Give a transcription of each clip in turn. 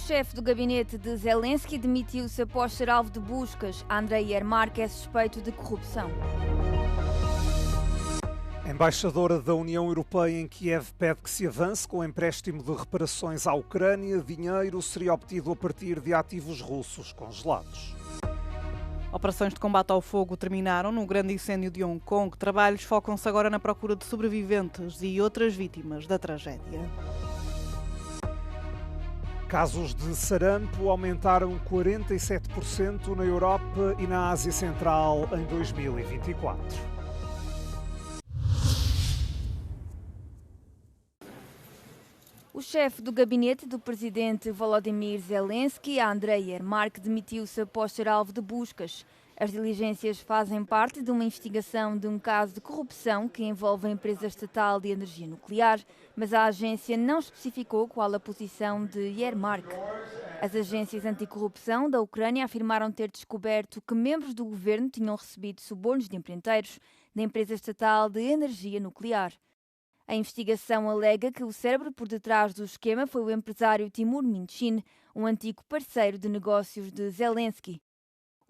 chefe do gabinete de Zelensky demitiu-se após ser alvo de buscas. Andrei Yermak é suspeito de corrupção. A embaixadora da União Europeia em Kiev pede que se avance com o empréstimo de reparações à Ucrânia. Dinheiro seria obtido a partir de ativos russos congelados. Operações de combate ao fogo terminaram no grande incêndio de Hong Kong. Trabalhos focam-se agora na procura de sobreviventes e outras vítimas da tragédia. Casos de sarampo aumentaram 47% na Europa e na Ásia Central em 2024. O chefe do gabinete do presidente Volodymyr Zelensky, Andrei Yermak, demitiu-se após ser alvo de buscas. As diligências fazem parte de uma investigação de um caso de corrupção que envolve a empresa estatal de energia nuclear, mas a agência não especificou qual a posição de Yermak. As agências anticorrupção da Ucrânia afirmaram ter descoberto que membros do governo tinham recebido subornos de empreiteiros da empresa estatal de energia nuclear. A investigação alega que o cérebro por detrás do esquema foi o empresário Timur Minchin, um antigo parceiro de negócios de Zelensky.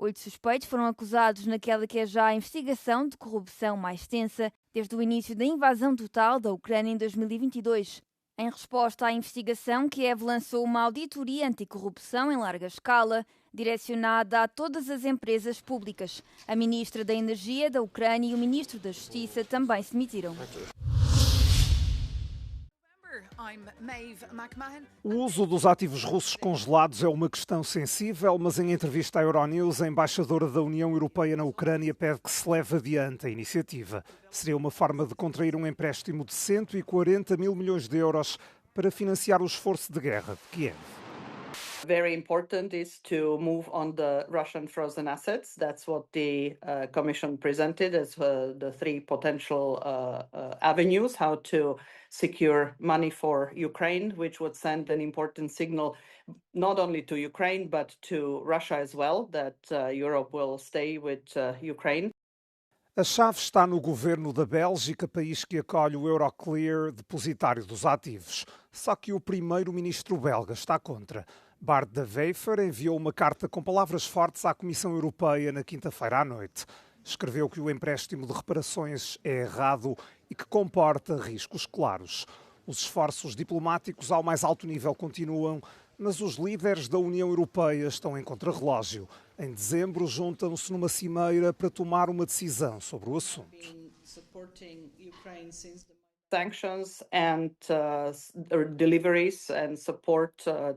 8 suspeitos foram acusados naquela que é já a investigação de corrupção mais tensa desde o início da invasão total da Ucrânia em 2022. Em resposta à investigação, Kiev lançou uma auditoria anticorrupção em larga escala, direcionada a todas as empresas públicas. A ministra da Energia da Ucrânia e o ministro da Justiça também se demitiram. O uso dos ativos russos congelados é uma questão sensível, mas em entrevista à Euronews, a embaixadora da União Europeia na Ucrânia pede que se leve adiante a iniciativa. Seria uma forma de contrair um empréstimo de 140 mil milhões de euros para financiar o esforço de guerra de Kiev. Very important is to move on the Russian frozen assets. That's what the Commission presented as the 3 potential avenues how to secure money for Ukraine, which would send an important signal not only to Ukraine but to Russia as well, that Europe will stay with Ukraine. A chave está no governo da Bélgica, país que acolhe o Euroclear, depositário dos ativos. Só que o primeiro-ministro belga está contra. Bart de Wever enviou uma carta com palavras fortes à Comissão Europeia na quinta-feira à noite. Escreveu que o empréstimo de reparações é errado e que comporta riscos claros. Os esforços diplomáticos ao mais alto nível continuam, mas os líderes da União Europeia estão em contrarrelógio. Em dezembro, juntam-se numa cimeira para tomar uma decisão sobre o assunto. Sanctions and deliveries and support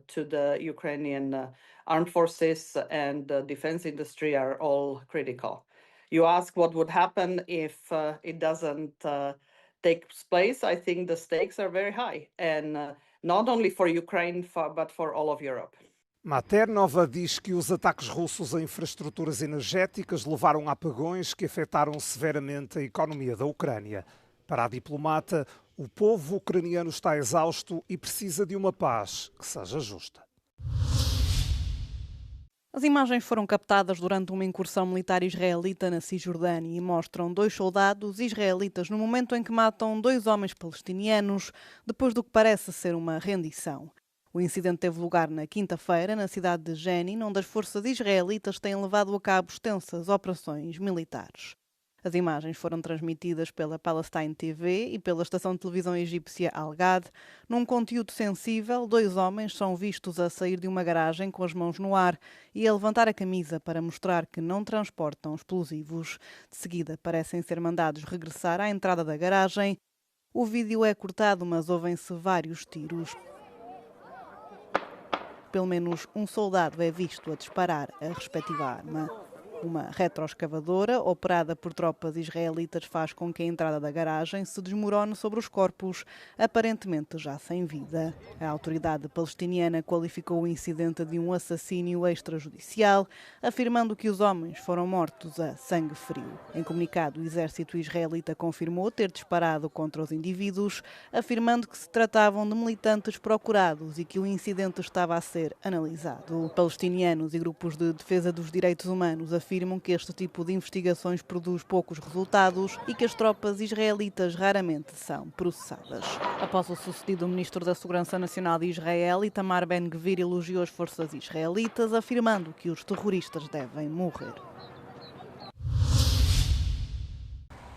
to the Ukrainian armed forces and the defense industry are all critical. You ask what would happen if it doesn't take place. I think the stakes are very high, and not only for Ukraine, but for all of Europe. Maternova diz que os ataques russos a infraestruturas energéticas levaram a apagões que afetaram severamente a economia da Ucrânia. Para a diplomata, o povo ucraniano está exausto e precisa de uma paz que seja justa. As imagens foram captadas durante uma incursão militar israelita na Cisjordânia e mostram 2 soldados israelitas no momento em que matam 2 homens palestinianos, depois do que parece ser uma rendição. O incidente teve lugar na quinta-feira, na cidade de Jenin, onde as forças israelitas têm levado a cabo extensas operações militares. As imagens foram transmitidas pela Palestine TV e pela estação de televisão egípcia Al-Ghad. Num conteúdo sensível, 2 homens são vistos a sair de uma garagem com as mãos no ar e a levantar a camisa para mostrar que não transportam explosivos. De seguida, parecem ser mandados regressar à entrada da garagem. O vídeo é cortado, mas ouvem-se vários tiros. Pelo menos um soldado é visto a disparar a respectiva arma. Uma retroescavadora, operada por tropas israelitas, faz com que a entrada da garagem se desmorone sobre os corpos, aparentemente já sem vida. A autoridade palestiniana qualificou o incidente de um assassínio extrajudicial, afirmando que os homens foram mortos a sangue frio. Em comunicado, o exército israelita confirmou ter disparado contra os indivíduos, afirmando que se tratavam de militantes procurados e que o incidente estava a ser analisado. Palestinianos e grupos de defesa dos direitos humanos afirmam afirmam que este tipo de investigações produz poucos resultados e que as tropas israelitas raramente são processadas. Após o sucedido ministro da Segurança Nacional de Israel, Itamar Ben-Gvir elogiou as forças israelitas, afirmando que os terroristas devem morrer.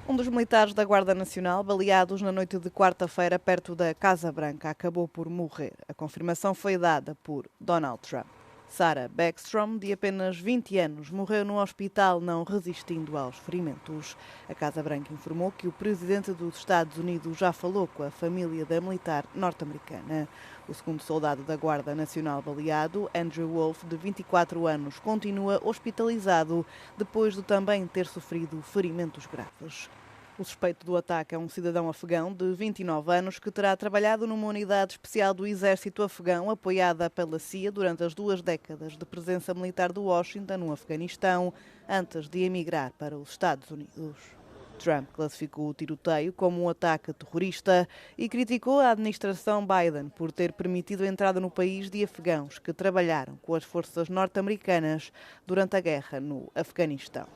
Um dos militares da Guarda Nacional, baleados na noite de quarta-feira perto da Casa Branca, acabou por morrer. A confirmação foi dada por Donald Trump. Sarah Beckstrom, de apenas 20 anos, morreu no hospital não resistindo aos ferimentos. A Casa Branca informou que o presidente dos Estados Unidos já falou com a família da militar norte-americana. O segundo soldado da Guarda Nacional baleado, Andrew Wolf, de 24 anos, continua hospitalizado depois de também ter sofrido ferimentos graves. O suspeito do ataque é um cidadão afegão de 29 anos que terá trabalhado numa unidade especial do exército afegão apoiada pela CIA durante as 2 décadas de presença militar de Washington no Afeganistão, antes de emigrar para os Estados Unidos. Trump classificou o tiroteio como um ataque terrorista e criticou a administração Biden por ter permitido a entrada no país de afegãos que trabalharam com as forças norte-americanas durante a guerra no Afeganistão.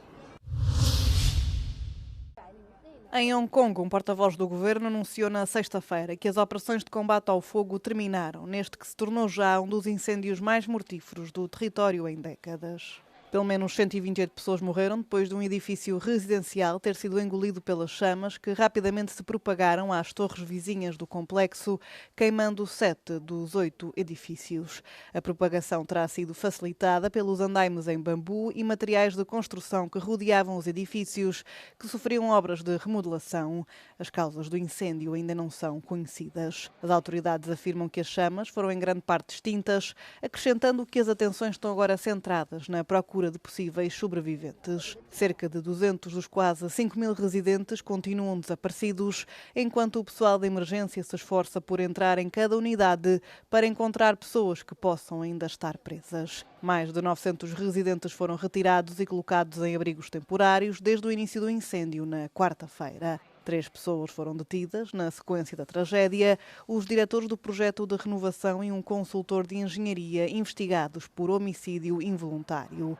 Em Hong Kong, um porta-voz do governo anunciou na sexta-feira que as operações de combate ao fogo terminaram, neste que se tornou já um dos incêndios mais mortíferos do território em décadas. Pelo menos 128 pessoas morreram depois de um edifício residencial ter sido engolido pelas chamas que rapidamente se propagaram às torres vizinhas do complexo, queimando 7 dos 8 edifícios. A propagação terá sido facilitada pelos andaimes em bambu e materiais de construção que rodeavam os edifícios, que sofriam obras de remodelação. As causas do incêndio ainda não são conhecidas. As autoridades afirmam que as chamas foram em grande parte extintas, acrescentando que as atenções estão agora centradas na procura de possíveis sobreviventes. Cerca de 200 dos quase 5.000 residentes continuam desaparecidos, enquanto o pessoal da emergência se esforça por entrar em cada unidade para encontrar pessoas que possam ainda estar presas. Mais de 900 residentes foram retirados e colocados em abrigos temporários desde o início do incêndio na quarta-feira. 3 pessoas foram detidas na sequência da tragédia, os diretores do projeto de renovação e um consultor de engenharia investigados por homicídio involuntário.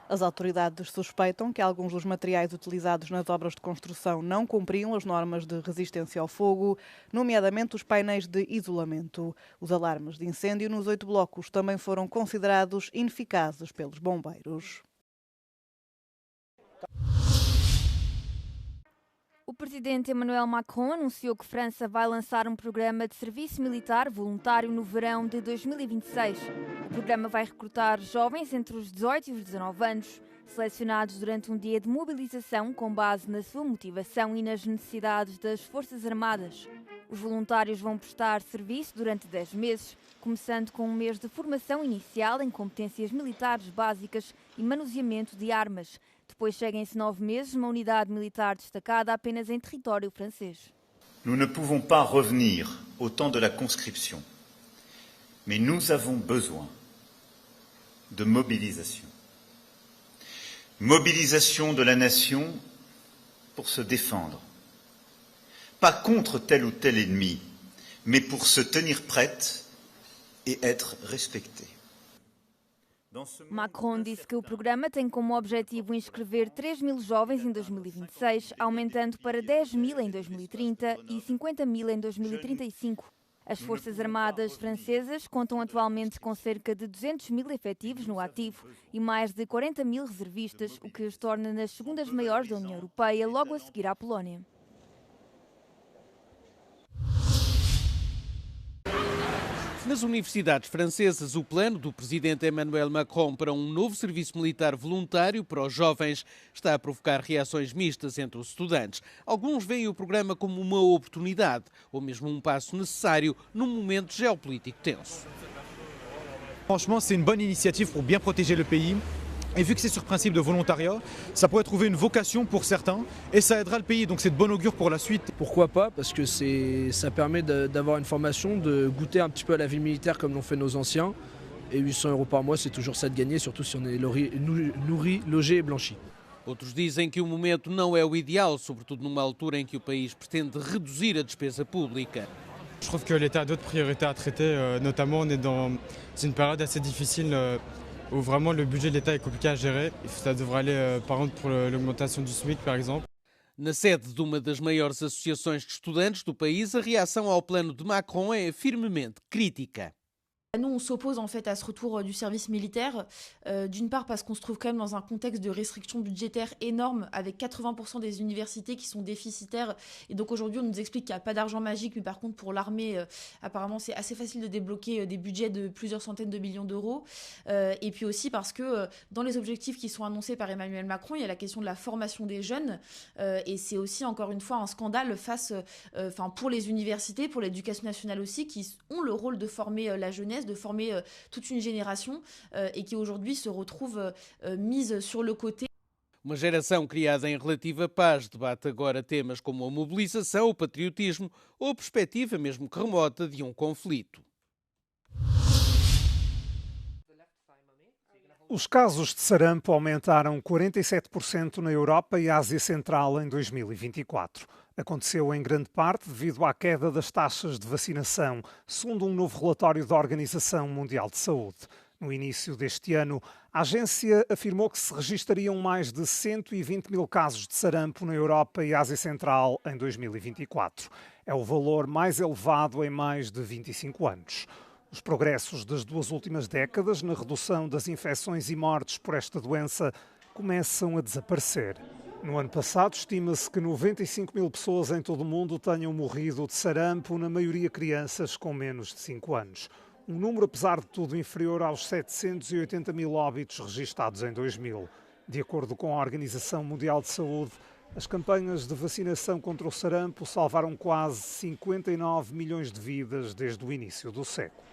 As autoridades suspeitam que alguns dos materiais utilizados nas obras de construção não cumpriam as normas de resistência ao fogo, nomeadamente os painéis de isolamento. Os alarmes de incêndio nos 8 blocos também foram considerados ineficazes pelos bombeiros. O presidente Emmanuel Macron anunciou que França vai lançar um programa de serviço militar voluntário no verão de 2026. O programa vai recrutar jovens entre os 18 e os 19 anos, selecionados durante um dia de mobilização com base na sua motivação e nas necessidades das Forças Armadas. Os voluntários vão prestar serviço durante 10 meses, começando com um mês de formação inicial em competências militares básicas e manuseamento de armas. Depois seguem-se 9 meses numa unidade militar destacada apenas em território francês. Nous ne pouvons pas revenir au temps de la conscription, mais nous avons besoin de mobilisation. Mobilisation de la nation pour se défendre. Pas contre tel ou tel ennemi, mais pour se tenir prête et être respectée. Macron disse que o programa tem como objetivo inscrever 3.000 jovens em 2026, aumentando para 10.000 em 2030 e 50.000 em 2035. As Forças Armadas francesas contam atualmente com cerca de 200.000 efetivos no ativo e mais de 40.000 reservistas, o que os torna nas segundas maiores da União Europeia, logo a seguir à Polónia. Nas universidades francesas, o plano do presidente Emmanuel Macron para um novo serviço militar voluntário para os jovens está a provocar reações mistas entre os estudantes. Alguns veem o programa como uma oportunidade ou mesmo um passo necessário num momento geopolítico tenso. Franchement, c'est une bonne initiative pour bien protéger le pays. Et vu que c'est sur principe de volontariat, ça pourrait trouver une vocation pour certains et ça aidera le pays, donc c'est de bon augure pour la suite. Pourquoi pas? Parce que ça permet d'avoir une formation, de goûter un petit peu à la vie militaire comme l'ont fait nos anciens. Et 800 € par mois, c'est toujours ça de gagner, surtout si on est nourri, logé et blanchi. Outros dizem que o momento não é o ideal, sobretudo numa altura em que o país pretende reduzir a despesa pública. Je trouve que l'État a d'autres priorités à traiter, notamment on est dans une période assez difficile où vraiment le budget de l'État est compliqué à gérer. Ça devrait aller, par exemple, pour l'augmentation du SMIC, par exemple. Na sede de uma das maiores associações de estudantes do país, a reação ao plano de Macron é firmemente crítica. Nous, on s'oppose en fait à ce retour du service militaire, d'une part parce qu'on se trouve quand même dans un contexte de restrictions budgétaires énormes, avec 80% des universités qui sont déficitaires. Et donc aujourd'hui, on nous explique qu'il n'y a pas d'argent magique, mais par contre pour l'armée, apparemment c'est assez facile de débloquer des budgets de plusieurs centaines de millions d'euros. Et puis aussi parce que dans les objectifs qui sont annoncés par Emmanuel Macron, il y a la question de la formation des jeunes. Et c'est aussi encore une fois un scandale pour les universités, pour l'éducation nationale aussi, qui ont le rôle de former la jeunesse, de former toute une génération et qui aujourd'hui se retrouve mise sur le côté. Uma geração criada em relativa paz debate agora temas como a mobilização, o patriotismo ou a perspectiva, mesmo que remota, de um conflito. Os casos de sarampo aumentaram 47% na Europa e Ásia Central em 2024. Aconteceu em grande parte devido à queda das taxas de vacinação, segundo um novo relatório da Organização Mundial de Saúde. No início deste ano, a agência afirmou que se registariam mais de 120 mil casos de sarampo na Europa e Ásia Central em 2024. É o valor mais elevado em mais de 25 anos. Os progressos das duas últimas décadas na redução das infecções e mortes por esta doença começam a desaparecer. No ano passado, estima-se que 95 mil pessoas em todo o mundo tenham morrido de sarampo, na maioria crianças com menos de 5 anos. Um número, apesar de tudo, inferior aos 780 mil óbitos registados em 2000. De acordo com a Organização Mundial de Saúde, as campanhas de vacinação contra o sarampo salvaram quase 59 milhões de vidas desde o início do século.